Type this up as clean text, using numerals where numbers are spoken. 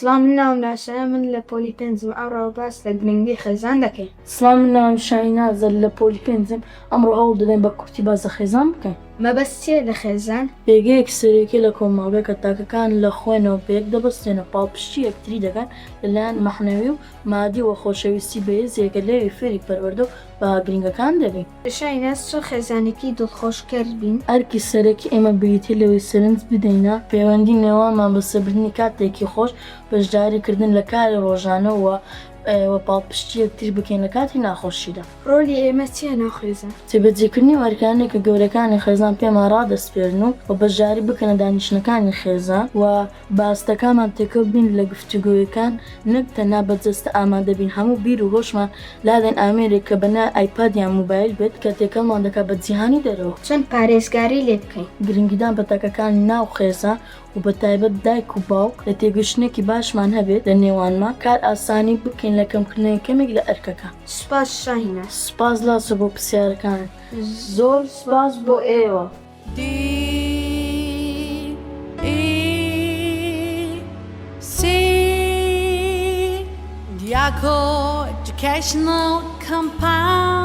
سڵام ناوناشەیە من لە پۆلی پێنجم ئەوڕەوە باس لە گرنگی خێزان دەکەین. سڵام ناوم شاهینازە لە پۆلی پێنجم ئەمڕۆ هەوڵ دەدەین بە کورتی باز لە خێزان بکەین. مەبەست چییە لە خێزان؟ پێگەیەک سەرەکی لە کۆمەڵگە کە تاکەکان لە خوێنەوە پێک دەبەستێنە پاڵپشتی یەکتری دەکەن لەلایەن مەحنەوی و مادی و خۆشەویستی بەهێزێکە لێوی فێری پەروەردە و بە گرنگەکان دەبین. شاهیناز چۆ خێزانێکی دڵخۆشکرد بین؟ ئەرکی سەرەکی ئێمە بریتی لەوەی سەرنج بدەینە پەیوەندی نێوانمان بە سەبردنی کاتێکی خۆش بەشداریکردن لە کاری ڕۆژانەوە و پاڵپشتی یەکتر بکەین لە کاتی ناخۆشیدا. ڕۆلی ئێمە چییە ناو خێزان؟ جێبەجێکردنی وەرکانێک کە گەورەکانی خێزان پێمان ڕادەسپێرن و بەشداری بکەنە دانیشتنەکانی خێزان و باستەکانمان تێکەڵ بین لە گفتوگۆیەکان نەک تەنها بەجەستە ئامادەبین هەموو بیر و هۆشمان لادەن ئامێرێک کە بەنا ئایپاد یان موبایل بێت کە تێکەڵمان دەکات بە جیهانی دەرەوە. چەند پارێزگاری لێ بکەین؟ گرنگیدان بە تاکەکانی ناو خێزان و بە تایبەت دایک و باوک لە تێگەشتێکی باشمان هەبێت لە نێوانمان کار ئاسانی بکەین لە کەمکردنەوەی کەمێک لە ئەرکەکە. سوپاس شاهیناز. سوپاس لاسە بۆ پرسیارەکان. زۆر سوپاس بۆ ئێوە. Diaco Educational Compound.